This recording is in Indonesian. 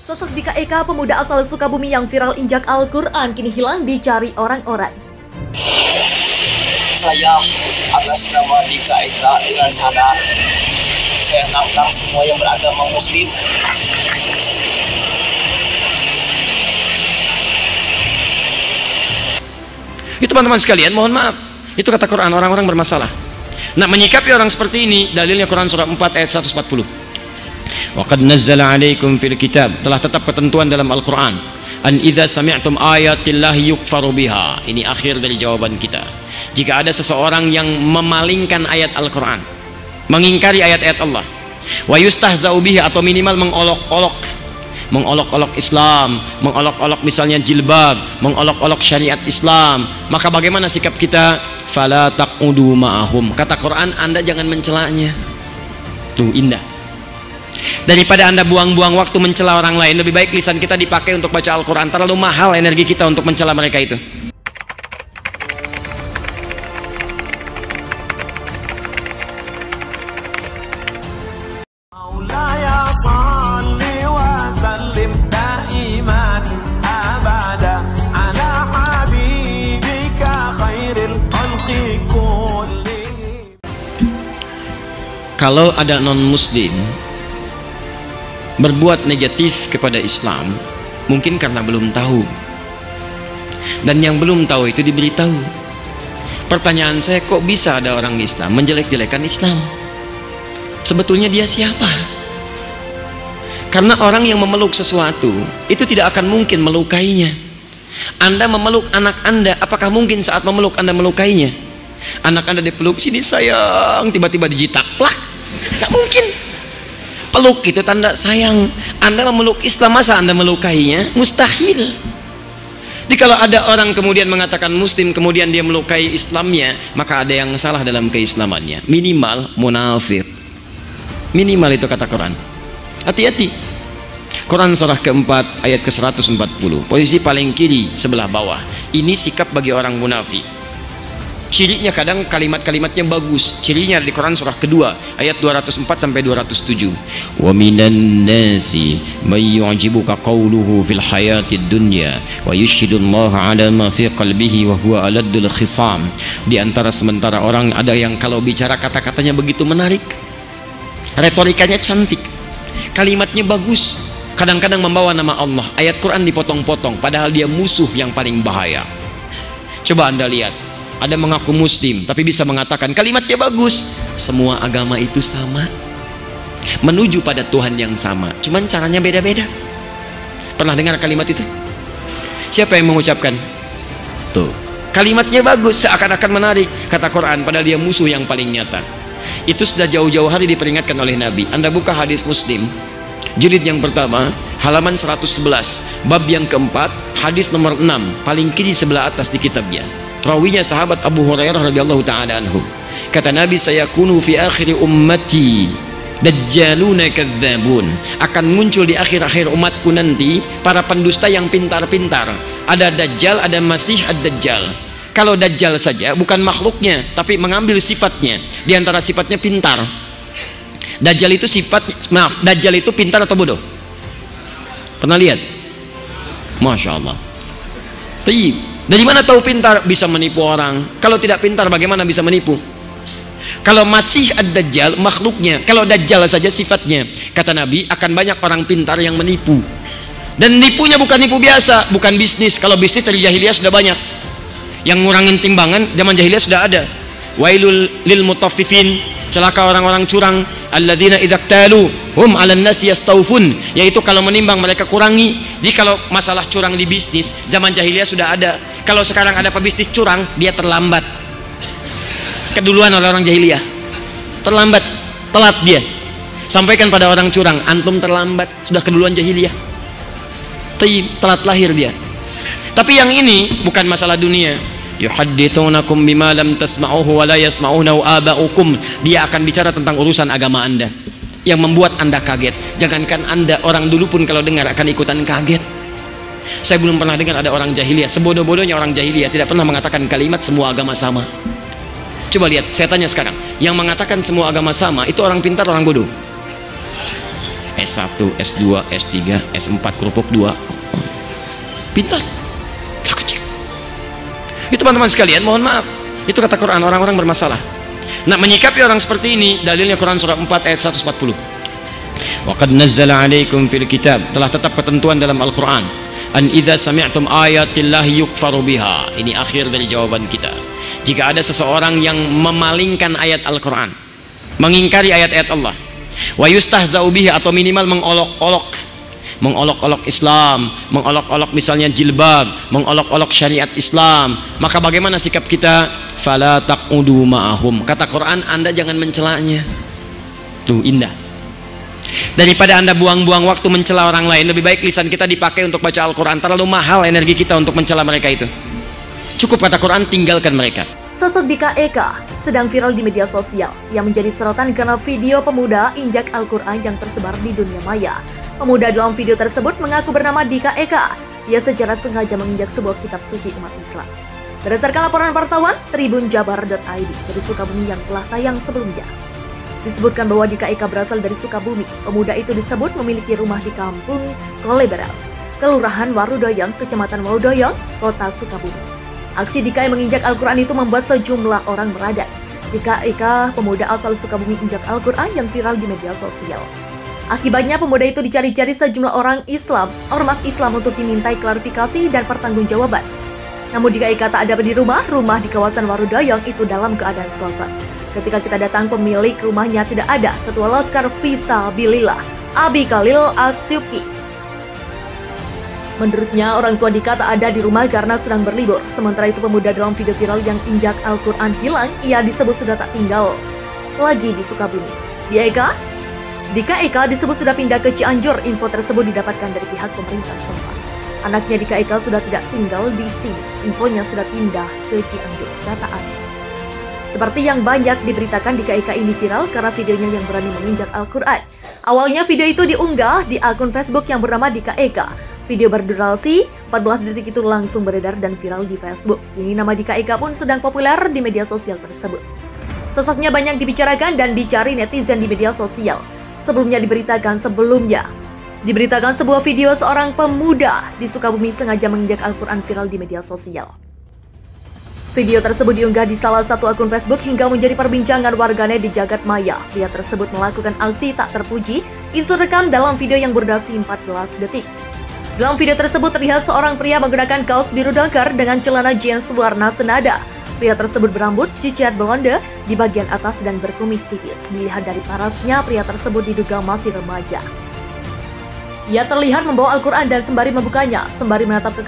Sosok Dika Eka, pemuda asal Sukabumi yang viral injak Al-Quran, kini hilang dicari orang-orang. Saya atas nama Dika Eka dengan sadar saya tantang semua yang beragama Muslim. Itu teman-teman sekalian, mohon maaf. Itu kata Quran, orang-orang bermasalah. Nah, menyikapi orang seperti ini, dalilnya Quran surah 4 ayat 140. Wa qad nazzala 'alaikum fil kitab, telah tetap ketentuan dalam Al-Qur'an, an idza sami'tum ayatillahi yukfaru biha. Ini akhir dari jawaban kita. Jika ada seseorang yang memalingkan ayat Al-Qur'an, mengingkari ayat-ayat Allah, wa yustahza'u bihi, atau minimal mengolok-olok Islam, mengolok-olok misalnya jilbab, mengolok-olok syariat Islam, maka bagaimana sikap kita? Fala taqudu ma'ahum. Kata Quran, Anda jangan mencelanya. Tuh, indah. Daripada Anda buang-buang waktu mencela orang lain, lebih baik lisan kita dipakai untuk baca Al-Quran. Terlalu mahal energi kita untuk mencela mereka itu. Kalau ada non-muslim berbuat negatif kepada Islam, mungkin karena belum tahu, dan yang belum tahu itu diberitahu. Pertanyaan saya, kok bisa ada orang Islam menjelek-jelekan Islam? Sebetulnya dia siapa? Karena orang yang memeluk sesuatu itu tidak akan mungkin melukainya. Anda memeluk anak Anda, apakah mungkin saat memeluk Anda melukainya? Anak Anda dipeluk, sini sayang, tiba-tiba dijitak, plak. Tidak mungkin. Peluk itu tanda sayang. Anda memeluk Islam, masa Anda melukainya? Mustahil. Jadi kalau ada orang kemudian mengatakan Muslim, kemudian dia melukai Islamnya, maka ada yang salah dalam keislamannya. Minimal munafik. Minimal itu kata Quran. Hati-hati. Quran surah keempat ayat ke-140, posisi paling kiri sebelah bawah. Ini sikap bagi orang munafik. Cirinya kadang kalimat-kalimatnya bagus. Cirinya di Quran surah kedua ayat 204 sampai 207. Wa minan nasi may yu'jibuka qawluhu fil hayatid dunya wa yushhidullaha 'ala ma fi qalbihi wa huwa aladdul khisam. Di antara sementara orang ada yang kalau bicara kata-katanya begitu menarik, retorikanya cantik, kalimatnya bagus, kadang-kadang membawa nama Allah. Ayat Quran dipotong-potong padahal dia musuh yang paling bahaya. Coba Anda lihat, ada mengaku Muslim tapi bisa mengatakan kalimatnya bagus, semua agama itu sama, menuju pada Tuhan yang sama, cuman caranya beda-beda. Pernah dengar kalimat itu? Siapa yang mengucapkan? Tuh, kalimatnya bagus, seakan-akan menarik, kata Quran, padahal dia musuh yang paling nyata. Itu sudah jauh-jauh hari diperingatkan oleh Nabi. Anda buka hadis Muslim jilid yang pertama halaman 111, bab yang keempat, hadis nomor 6, paling kiri sebelah atas di kitabnya. Rawinya sahabat Abu Hurairah radhiyallahu ta'ala anhu. Kata Nabi, sayakunu fi akhir ummati dajjaluna kadzabun. Akan muncul di akhir-akhir umatku nanti para pendusta yang pintar-pintar. Ada dajjal, ada masih ad-dajjal. Kalau dajjal saja bukan makhluknya tapi mengambil sifatnya. Di antara sifatnya pintar. Dajjal itu Dajjal itu pintar atau bodoh? Pernah lihat? Masya Allah. Tayyib. Dari mana tahu pintar? Bisa menipu orang. Kalau tidak pintar bagaimana bisa menipu? Kalau masih ad-dajjal makhluknya, kalau dajjal saja sifatnya, kata Nabi, akan banyak orang pintar yang menipu. Dan nipunya bukan nipu biasa, bukan bisnis. Kalau bisnis dari jahiliyah sudah banyak. Yang ngurangin timbangan zaman jahiliyah sudah ada. Wailul lil mutaffifin, celaka orang-orang curang, alladzina idzaktalu hum 'alan nasi yastawfun, yaitu kalau menimbang mereka kurangi. Jadi kalau masalah curang di bisnis zaman jahiliyah sudah ada. Kalau sekarang ada pebisnis curang, dia terlambat. Keduluan oleh orang jahiliyah. Terlambat, telat dia. Sampaikan pada orang curang, antum terlambat, sudah keduluan jahiliyah. Telat lahir dia. Tapi yang ini bukan masalah dunia. Yuhadditsunakum bima lam tasma'uhu wa la yasma'uhu aba'ukum. Dia akan bicara tentang urusan agama Anda yang membuat Anda kaget. Jangankan Anda, orang dulu pun kalau dengar akan ikutan kaget. Saya belum pernah dengar ada orang jahiliyah, sebodoh-bodohnya orang jahiliyah, tidak pernah mengatakan kalimat semua agama sama. Coba lihat, saya tanya sekarang, yang mengatakan semua agama sama itu orang pintar, orang bodoh? S1, S2, S3, S4, kerupuk 2. Pintar. Tak kecil. Itu teman-teman sekalian, mohon maaf. Itu kata Quran, orang-orang bermasalah. Nah, menyikapi orang seperti ini, dalilnya Quran surah 4 ayat 140. Wa qad nazzala 'alaikum fil kitab, telah tetap ketentuan dalam Al-Qur'an, an idza sami'tum ayatillahi yukfaru biha. Ini akhir dari jawaban kita. Jika ada seseorang yang memalingkan ayat Al-Qur'an, mengingkari ayat-ayat Allah, wa yustahza'u bihi, atau minimal mengolok-olok Islam, mengolok-olok misalnya jilbab, mengolok-olok syariat Islam, maka bagaimana sikap kita? Fala taqudu ma'ahum. Kata Quran, Anda jangan mencelanya. Tuh, indah. Daripada Anda buang-buang waktu mencela orang lain, lebih baik lisan kita dipakai untuk baca Al-Quran. Terlalu mahal energi kita untuk mencela mereka itu. Cukup, kata Quran, tinggalkan mereka. Sosok Dika Eka sedang viral di media sosial yang menjadi sorotan karena video pemuda injak Al-Quran yang tersebar di dunia maya. Pemuda dalam video tersebut mengaku bernama Dika Eka. Ia secara sengaja menginjak sebuah kitab suci umat Islam. Berdasarkan laporan wartawan tribunjabar.id dari Sukabumi yang telah tayang sebelumnya, disebutkan bahwa Dika Eka berasal dari Sukabumi. Pemuda itu disebut memiliki rumah di kampung Koleberas, Kelurahan Warudoyong, Kecamatan Warudoyong, Kota Sukabumi. Aksi Dika yang menginjak Al-Quran itu membuat sejumlah orang meradang. Dika Eka, pemuda asal Sukabumi, injak Al-Quran yang viral di media sosial. Akibatnya pemuda itu dicari-cari sejumlah orang Islam, ormas Islam, untuk dimintai klarifikasi dan pertanggungjawaban. Namun Dika Eka tak ada di rumah di kawasan Warudoyong itu dalam keadaan kosong. Ketika kita datang, pemilik rumahnya tidak ada. Ketua Laskar Fisabilillah, Abi Khalil Asyuki. Menurutnya, orang tua Dika tak ada di rumah karena sedang berlibur. Sementara itu, pemuda dalam video viral yang injak Al-Quran hilang, ia disebut sudah tak tinggal lagi di Sukabumi. Dika Eka disebut sudah pindah ke Cianjur. Info tersebut didapatkan dari pihak pemerintah setempat. Anaknya Dika Eka sudah tidak tinggal di sini. Infonya sudah pindah ke Cianjur, kata Ani. Seperti yang banyak diberitakan, Dika Eka ini viral karena videonya yang berani menginjak Al-Quran. Awalnya video itu diunggah di akun Facebook yang bernama Dika Eka. Video berdurasi 14 detik itu langsung beredar dan viral di Facebook. Kini nama Dika Eka pun sedang populer di media sosial tersebut. Sosoknya banyak dibicarakan dan dicari netizen di media sosial. Sebelumnya diberitakan sebuah video seorang pemuda di Sukabumi sengaja menginjak Al-Quran viral di media sosial. Video tersebut diunggah di salah satu akun Facebook hingga menjadi perbincangan warganet di jagat maya. Pria tersebut melakukan aksi tak terpuji, itu rekam dalam video yang berdurasi 14 detik. Dalam video tersebut terlihat seorang pria menggunakan kaos biru dongker dengan celana jeans warna senada. Pria tersebut berambut ciciat blonde di bagian atas dan berkumis tipis. Dilihat dari parasnya, pria tersebut diduga masih remaja. Ia terlihat membawa Al-Quran dan sembari membukanya, sembari menatap ke